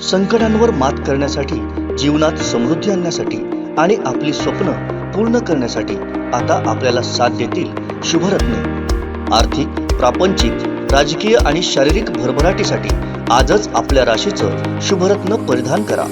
संकटांवर मात करण्यासाठी, जीवनात समृद्धी आणण्यासाठी आणि आपली स्वप्न पूर्ण करण्यासाठी आता आपल्याला साथ देतील शुभरत्न। आर्थिक, प्रापंचिक, राजकीय आणि शारीरिक भरभराटीसाठी आजच आपल्या राशीचं शुभरत्न परिधान करा।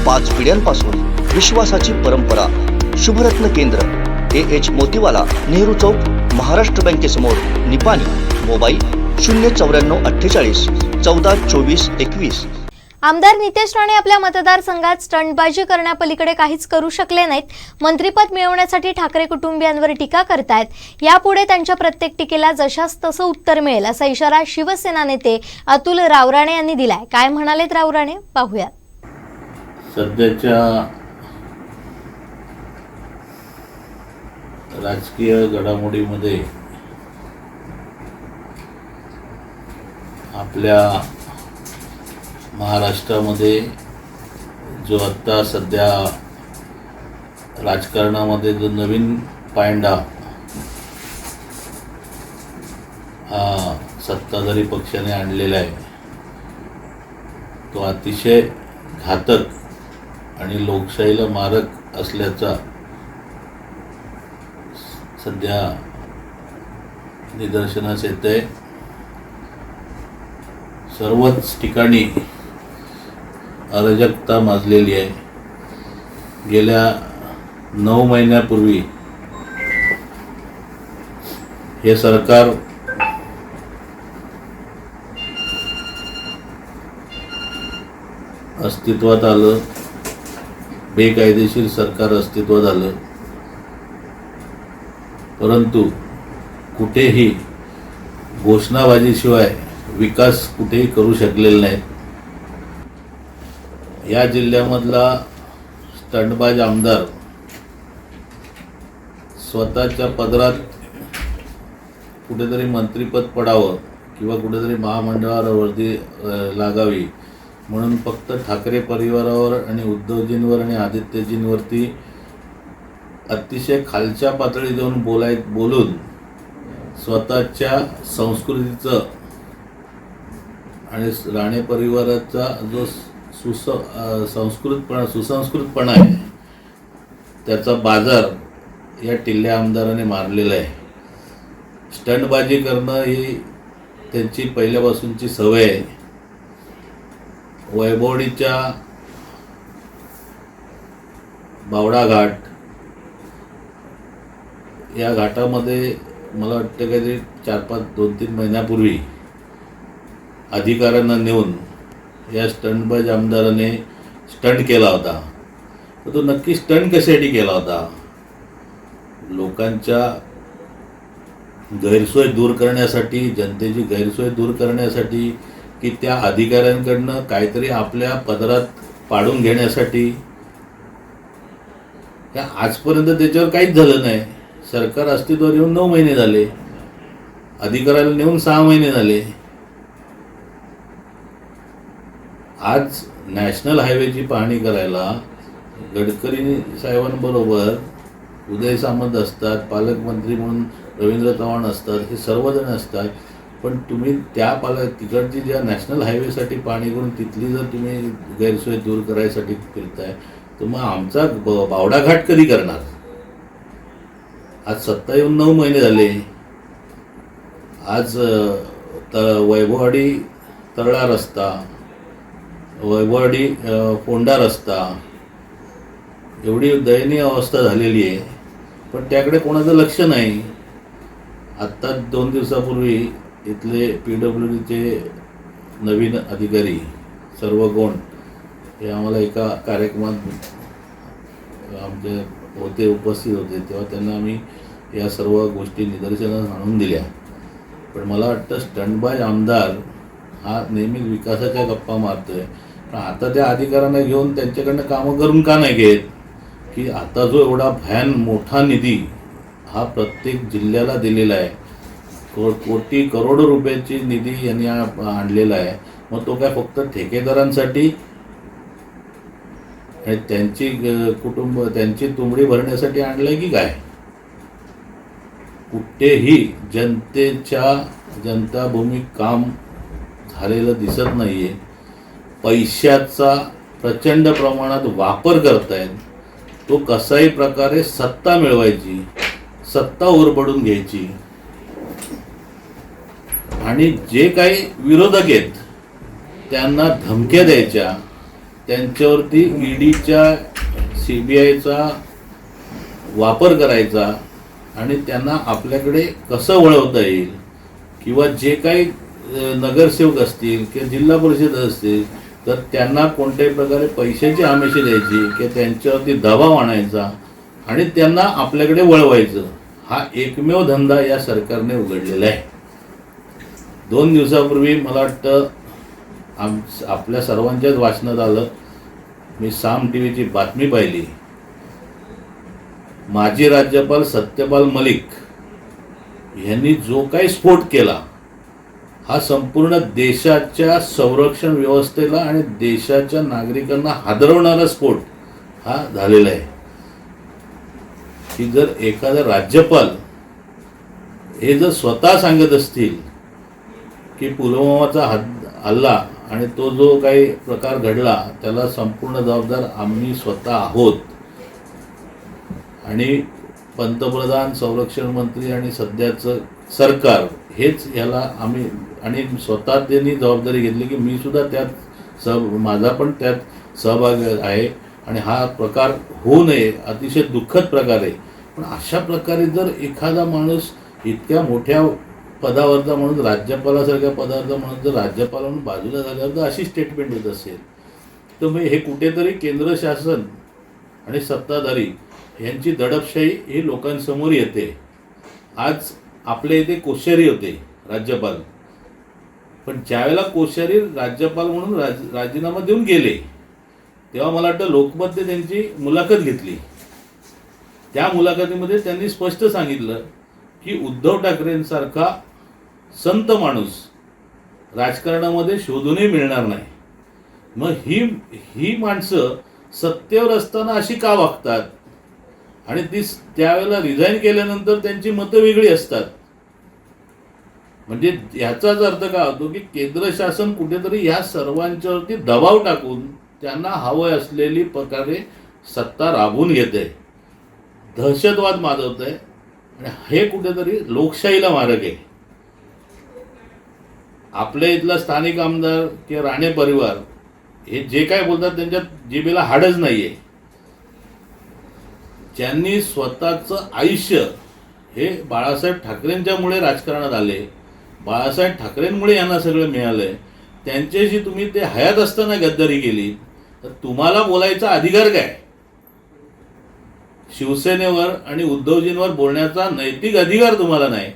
5 पिढ्यांपासून विश्वासाची परंपरा। शुभरत्न केंद्र AH मोतीवाला, नेहरू चौक, महाराष्ट्र बँकेसमोर, निपाणी। मोबाईल 09448 14 24 21। आमदार नितेश राणे आपल्या मतदारसंघात स्टंटबाजी करण्यापलीकडे काहीच करू शकले नाहीत। मंत्रिपद मिळवण्यासाठी ठाकरे कुटुंबियांवर टीका करतायत। यापुढे त्यांच्या प्रत्येक टीकेला जशास तसं उत्तर मिळेल असा इशारा शिवसेना नेते अतुल रावराणे यांनी दिलाय। काय म्हणालेत रावराणे, पाहूयात। सध्याच्या राजकीय घडामोडीमध्ये आपल्या महाराष्ट्रामध्ये जो आत्ता सध्या राजकारणामध्ये जो नवीन पायंडा हा सत्ताधारी पक्षाने आणलेला आहे, तो अतिशय घातक आणि लोकशाहीला मारक असल्याचा सध्या निदर्शनास येत आहे। सर्वच ठिकाणी अराजकता माजलेली आहे। गेल्या 9 महिन्यापूर्वी हे सरकार अस्तित्वात आलं, बेकायदेशीर सरकार अस्तित्वात आलं, परंतु कुठेही घोषणाबाजीशिवाय विकास कुठेही करू शकलेला नाही। या जिल्ह्यामधला स्टंटबाज आमदार स्वतःच्या पदरात कुठेतरी मंत्रिपद पडावं किंवा कुठेतरी महामंडळावर वर्दी लागावी म्हणून फक्त ठाकरे परिवारावर आणि उद्धवजींवर आणि आदित्यजींवरती अतिशय खालच्या पातळी जाऊन बोलून स्वतःच्या संस्कृतीचं आणि राणे परिवाराचा जो सुसंस्कृतपणा आहे त्याचा बाजार या टिल्ल्या आमदाराने मारलेला आहे। स्टंटबाजी करणं ही त्यांची पहिल्यापासूनची सवय आहे। वैभवडीच्या बावडा घाट या घाटामध्ये मला वाटतं काहीतरी 2-3 महिन्यापूर्वी अधिकाऱ्यांना नेऊन या स्टंटबाज आमदाराने स्टंट केला होता। तर तो नक्की स्टंट कशासाठी केला होता? लोकांच्या गैरसोय दूर करण्यासाठी, जनतेची गैरसोय दूर करण्यासाठी, की त्या अधिकाऱ्यांकडनं काहीतरी आपल्या पदरात पाडून घेण्यासाठी? या आजपर्यंत त्याच्यावर काहीच झालं नाही। सरकार अस्तित्वात येऊन 9 महिने झाले, अधिकाऱ्याला नेऊन 6 महिने झाले। आज नॅशनल हायवेची पाहणी करायला गडकरी साहेबांबरोबर उदय सामंत असतात, पालकमंत्री म्हणून रवींद्र चव्हाण असतात, हे सर्वजण असतात, पण तुम्ही त्या तिकडची ज्या नॅशनल हायवेसाठी पाहणी करून तिथली जर तुम्ही गैरसोय दूर करायसाठी फिरताय, तर मग आमचा बावडा घाट कधी करणार? आज सत्ता येऊन 9 महिने झाले। आज वैभववाडी तळा रस्ता, वैभववाडी फोंडा रस्ता, एवढी दयनीय अवस्था झालेली आहे, पण त्याकडे कोणाचं लक्ष नाही। आत्ता 2 दिवसापूर्वी इथले PWDचे नवीन अधिकारी सर्वगुण हे आम्हाला एका कार्यक्रमात आमचे होते, उपस्थित होते, तेव्हा त्यांना आम्ही या सर्व गोष्टी निदर्शनास आणून दिल्या। पण मला वाटतं स्टंटबाज आमदार हा नेहमी विकासाच्या गप्पा मारतोय, पण आता त्या अधिकाऱ्यांना घेऊन त्यांच्याकडनं कामं करून का नाही घेत? की आता जो एवढा मोठा निधी हा प्रत्येक जिल्ह्याला दिलेला आहे, कोटी करोडो रुपयाची निधी यांनी आणलेला आहे, मग तो काय फक्त ठेकेदारांसाठी त्यांची त्यांची तुंबडी भरण्यासाठी आणलाय की काय? कुठेही जनता भूमी काम झालेलं दिसत नाहीये। पैशाचा प्रचंड प्रमाणात वापर करतायत. तो कसाही प्रकारे सत्ता मिळवायची, सत्ता ओरबडून घ्यायची आणि जे काही विरोधक आहेत त्यांना धमक्या द्यायच्या, त्यांच्यावरती ईडीच्या CBIचा वापर करायचा आणि त्यांना आपल्याकडे कसं वळवता येईल किंवा जे काही नगरसेवक असतील किंवा जिल्हा परिषद असतील तर त्यांना कोणत्याही प्रकारे पैशाची आमिषे द्यायची की त्यांच्यावरती दबाव आणायचा आणि त्यांना आपल्याकडे वळवायचं. हा एकमेव धंदा या सरकारने उघडलेला आहे. 2 दिवसापूर्वी मला वाटतं आपल्या सर्वांच्याच वाचनात आलं, मी साम TVची बातमी पाहिली. माजी राज्यपाल सत्यपाल मलिक यांनी जो काही स्फोट केला हा संपूर्ण देशाच्या संरक्षण व्यवस्थेला आणि देशाच्या नागरिकांना हादरवणारा स्फोट हा झालेला आहे. की जर एखादा राज्यपाल हे जर स्वतः सांगत असतील की पुलवामाचा हल्ला आणि तो जो काही प्रकार घडला त्याला संपूर्ण जबाबदार आम्ही स्वतः आहोत आणि पंतप्रधान, संरक्षण मंत्री आणि सध्याचं सरकार हेच याला आम्ही आणि स्वतः त्यांनी जबाबदारी घेतली की मी सुद्धा त्यात माझा पण त्यात सहभाग आहे आणि हा प्रकार होऊ नये, अतिशय दुःखद प्रकार आहे. पण अशा प्रकारे जर एखादा माणूस इतक्या मोठ्या पदावरचा म्हणून राज्यपालासारख्या पदावरचा म्हणून जर राज्यपाल म्हणून बाजूला झाल्यावर जर अशी स्टेटमेंट देत असेल तर मग हे कुठेतरी केंद्र शासन आणि सत्ताधारी यांची दडपशाही ही लोकांसमोर येते. आज आपल्या इथे कोश्यारी होते राज्यपाल, पण ज्यावेळेला कोश्यारी राज्यपाल म्हणून राजीनामा देऊन गेले तेव्हा मला वाटतं लोकमतने त्यांची मुलाखत घेतली. त्या मुलाखतीमध्ये त्यांनी स्पष्ट सांगितलं की उद्धव ठाकरेंसारखा संत माणूस राजकारणामध्ये शोधूनही मिळणार नाही. मग ही माणसं सत्तेवर असताना अशी का वागतात आणि ती त्यावेळेला रिझाईन केल्यानंतर त्यांची मतं वेगळी असतात. म्हणजे याचाच अर्थ काय होतो की केंद्र शासन कुठेतरी ह्या सर्वांच्यावरती दबाव टाकून त्यांना हवं असलेली प्रकारे सत्ता राबवून घेते, दहशतवाद माजवत आहे आणि हे कुठेतरी लोकशाहीला मारक आहे. आपल्या इथला स्थानिक आमदार किंवा राणे परिवार हे जे काय बोलतात त्यांच्या जिभेला हाडच नाहीये. ज्यांनी स्वतःचं आयुष्य हे बाळासाहेब ठाकरेंच्यामुळे राजकारणात आले, बाळासाहेब ठाकरेंमुळे यांना सगळं मिळालंय, त्यांच्याशी तुम्ही ते हयात असताना गद्दारी केली तर तुम्हाला बोलायचा अधिकार काय? शिवसेनेवर आणि उद्धवजींवर बोलण्याचा नैतिक अधिकार तुम्हाला नाही.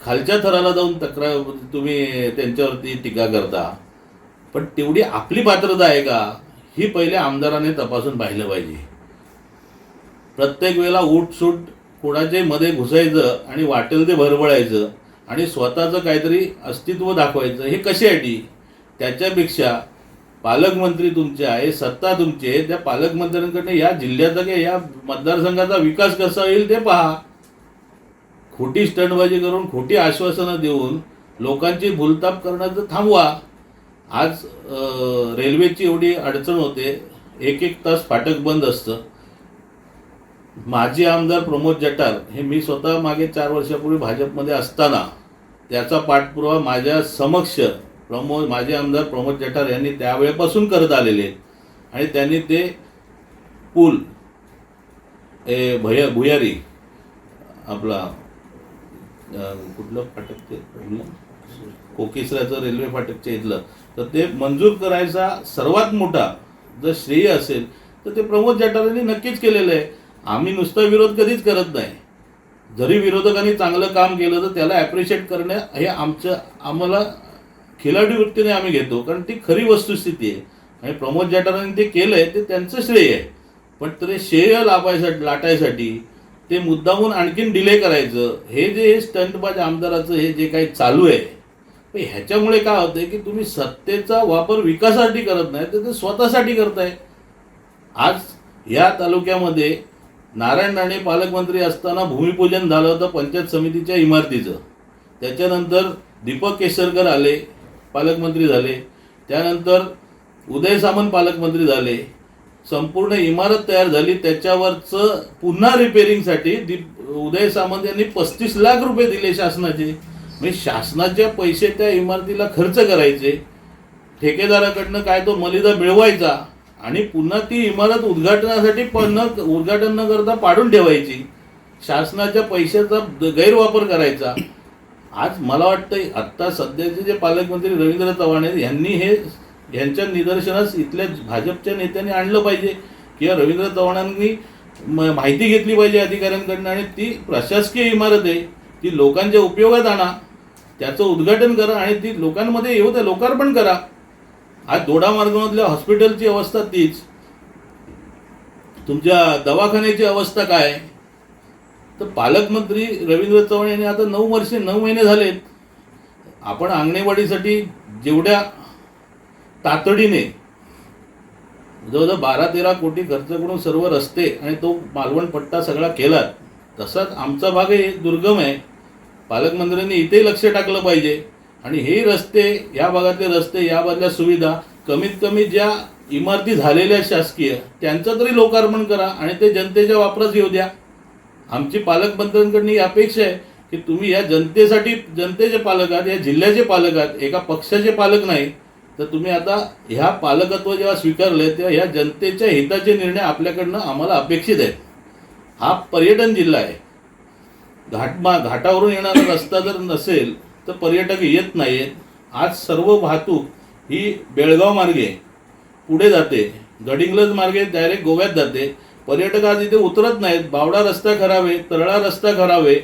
खालच्या थराला जाऊन तक्रार तुम्ही त्यांच्यावरती टीका करता, पण तेवढी आपली पात्रता आहे का ही पहिले आमदाराने तपासून पाहिलं पाहिजे. प्रत्येक वेळेला उठसूट कोणाच्याही मध्ये घुसायचं आणि वाटेल ते भरभळायचं आणि स्वतःचं काहीतरी अस्तित्व दाखवायचं, हे कशासाठी? त्याच्यापेक्षा पालकमंत्री तुमचे आहे, सत्ता तुमची आहे, त्या पालकमंत्र्यांकडे या जिल्ह्याचा किंवा या मतदारसंघाचा विकास कसा होईल ते पहा. खोटी स्टंटबाजी करून खोटी आश्वासनं देऊन लोकांची भूलताप करण्याचं थांबवा. आज रेल्वेची एवढी अडचण होते, 1-1 तास फाटक बंद असतं. माजी आमदार प्रमोद जठार हे मी स्वतः मागे 4 वर्षापूर्वी भाजपमध्ये असताना त्याचा पाठपुरावा माझ्या समक्ष माजी आमदार प्रमोद जठार यांनी त्यावेळेपासून करत आलेले आणि त्यांनी ते पूल भुयारी आपला कुठलं फाटक ते कोकिसऱ्याचं रेल्वे फाटकच्या इथलं तर ते मंजूर करायचा सर्वात मोठा जर श्रेय असेल तर ते प्रमोद जठारांनी नक्कीच केलेलं आहे. आम्ही नुसता विरोध कधीच करत नाही. जरी विरोधकांनी चांगलं काम केलं तर त्याला ॲप्रिशिएट करणे हे आम्हाला खिलाडी वृत्तीने आम्ही घेतो, कारण ती खरी वस्तुस्थिती आहे आणि प्रमोद जठारांनी ते केलं आहे ते त्यांचं श्रेय आहे. पण ते श्रेय लाटायसाठी ते मुद्दामून आणखीन डिले करायचं, हे स्टंटबाज आमदाराचं हे जे काही चालू आहे ह्याच्यामुळे काय होतंय की तुम्ही सत्तेचा वापर विकासासाठी करत नाही तर ते स्वतःसाठी करताय. आज या तालुक्यामध्ये नारायण राणे पालकमंत्री असताना भूमिपूजन झालं होतं पंचायत समितीच्या इमारतीचं. त्याच्यानंतर दीपक केसरकर आले, पालकमंत्री झाले. त्यानंतर उदय सामंत पालकमंत्री झाले, संपूर्ण इमारत तयार झाली, त्याच्यावरचं पुन्हा रिपेअरिंगसाठी उदय सामंत यांनी 35 लाख रुपये दिले शासनाचे. म्हणजे शासनाच्या पैसे त्या इमारतीला खर्च करायचे, ठेकेदाराकडनं काय तो मलिदा मिळवायचा आणि पुन्हा ती इमारत उद्घाटनासाठी उद्घाटन न करता पाडून ठेवायची, शासनाच्या पैशाचा गैरवापर करायचा. आज मला वाटतं आत्ता सध्याचे जे पालकमंत्री रवींद्र चव्हाण आहेत यांनी यांच्या निदर्शनास इथल्या भाजपच्या नेत्यांनी आणलं पाहिजे किंवा रवींद्र चव्हाणांनी माहिती घेतली पाहिजे अधिकाऱ्यांकडनं आणि ती प्रशासकीय इमारत आहे, ती लोकांच्या उपयोगात आणा, त्याचं उद्घाटन करा आणि ती लोकांमध्ये येऊ द्या, लोकार्पण करा. आज दोडामार्गामधल्या हॉस्पिटलची अवस्था तीच, तुमच्या दवाखान्याची अवस्था काय. तर पालकमंत्री रवींद्र चव्हाण यांनी आता 9 महिने झालेत. आपण अंगणेवाडीसाठी जेवढ्या तातडीने जवळजवळ 12-13 कोटी खर्च करून सर्व रस्ते आणि तो मालवण पट्टा सगळा केला, तसाच आमचा भाग हे दुर्गम आहे. पालकमंत्र्यांनी इथे लक्ष टाकलं पाहिजे आणि हे रस्ते, या भागातले रस्ते, या भागातल्या सुविधा, कमीत कमी ज्या इमारती झालेल्या शासकीय त्यांचं तरी लोकार्पण करा आणि ते जनतेच्या वापरास येऊ द्या. आमची पालकमंत्र्यांकडून ही अपेक्षा आहे की तुम्ही या जनतेसाठी, जनतेचे पालक आहात, या जिल्ह्याचे पालक आहात, एका पक्षाचे पालक नाही. तर तुम्ही आता ह्या पालकत्व जेव्हा स्वीकारले तेव्हा ह्या जनतेच्या हिताचे निर्णय आपल्याकडनं आम्हाला अपेक्षित आहेत. हा पर्यटन जिल्हा आहे, घाटावरून येणारा रस्ता जर नसेल तर पर्यटक येत नाहीत. आज सर्व वाहतूक ही बेळगाव मार्गे पुढे जाते, गडिंग्लज मार्गे डायरेक्ट गोव्यात जाते. पर्यटक आज इथे उतरत नाहीत. बावडा रस्ता खराब आहे, तळा रस्ता खराब आहे,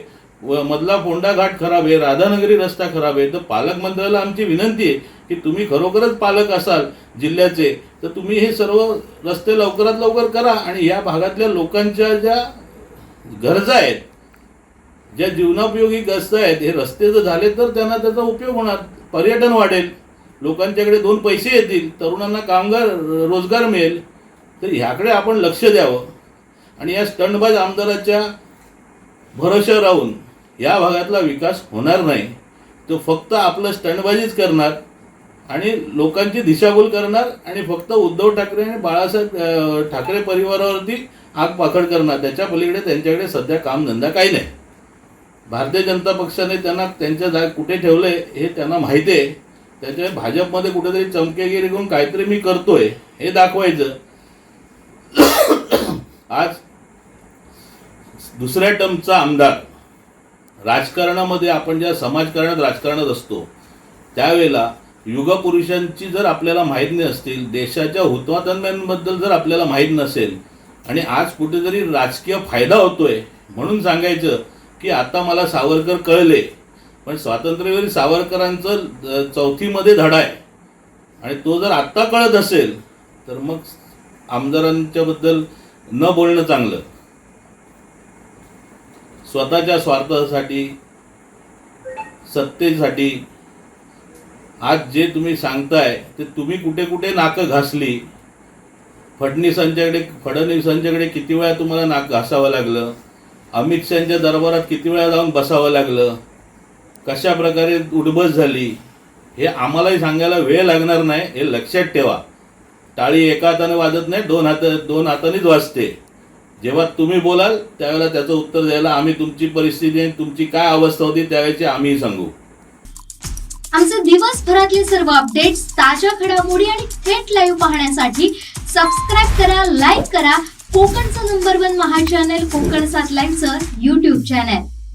मधला फोंडा घाट खराब आहे, राधानगरी रस्ता खराब आहे. तर पालकमंत्र्याला आमची विनंती आहे की तुम्ही खरोखरच पालक असाल जिल्ह्याचे तर तुम्ही हे सर्व रस्ते लवकरात लवकर करा आणि या भागातल्या लोकांच्या ज्या गरजा आहेत, ज्या जीवनोपयोगी गरजा आहेत, हे रस्ते जर झाले तर त्यांना त्याचा उपयोग होणार, पर्यटन वाढेल, लोकांच्याकडे 2 पैसे येतील, तरुणांना कामगार रोजगार मिळेल. तर ह्याकडे आपण लक्ष द्यावं आणि या स्टंटबाज आमदाराच्या भरोश्यावर राहून या भागातला विकास होणार नाही. तो फक्त आपलं स्टंटबाजीच करणार आणि लोकांची दिशाभूल करणार आणि फक्त उद्धव ठाकरे आणि बाळासाहेब ठाकरे परिवारावरती आग पाखड करणार. त्याच्या पलीकडे त्यांच्याकडे सध्या कामधंदा काही नाही. भारतीय जनता पक्षाने त्यांना त्यांच्या कुठे ठेवलंय हे त्यांना माहिती आहे. त्याच्या भाजपमध्ये कुठेतरी चमकेगिरी करून काहीतरी मी करतोय हे दाखवायचं. आज दुसऱ्या टर्मचा आमदार, राजकारणामध्ये आपण ज्या समाजकारणात राजकारणात असतो त्यावेळेला युगपुरुषांची जर आपल्याला माहीत नसतील, देशाच्या हुतात्म्यांबद्दल जर आपल्याला माहीत नसेल आणि आज कुठेतरी राजकीय फायदा होतोय म्हणून सांगायचं की आता मला सावरकर कळले, पण स्वातंत्र्यवीर सावरकरांचं 4थीमध्ये धडा आहे आणि तो जर आत्ता कळत असेल तर मग आमदारांच्याबद्दल न बोलणं चांगलं. स्वतःच्या स्वार्थासाठी, सत्तेसाठी आज जे तुम्ही सांगताय ते तुम्ही कुठे कुठे नाकं घासली. फडणवीसांच्याकडे किती वेळा तुम्हाला नाक घासावं लागलं, अमित शहाच्या दरबारात किती वेळा जाऊन बसावं लागलं, कशा प्रकारे उठबस झाली, हे आम्हालाही सांगायला वेळ लागणार नाही. हे लक्षात ठेवा. टाळी एका हाताने वाजत नाही, 2 हातानेच वाजते. जेव्हा तुम्ही बोलाल त्यावेळेला त्याचं उत्तर द्यायला आम्ही तुमची परिस्थिती आणि तुमची काय अवस्था होती त्यावेळेची आम्ही सांगू. आमचे दिवसभरातले सर्व अपडेट्स, ताज्या घडामोडी आणि थेट लाईव्ह पाहण्यासाठी सबस्क्राईब करा, लाईक करा कोकणचं नंबर 1 महा चॅनल कोकण 7 लाईनचं YouTube चॅनल.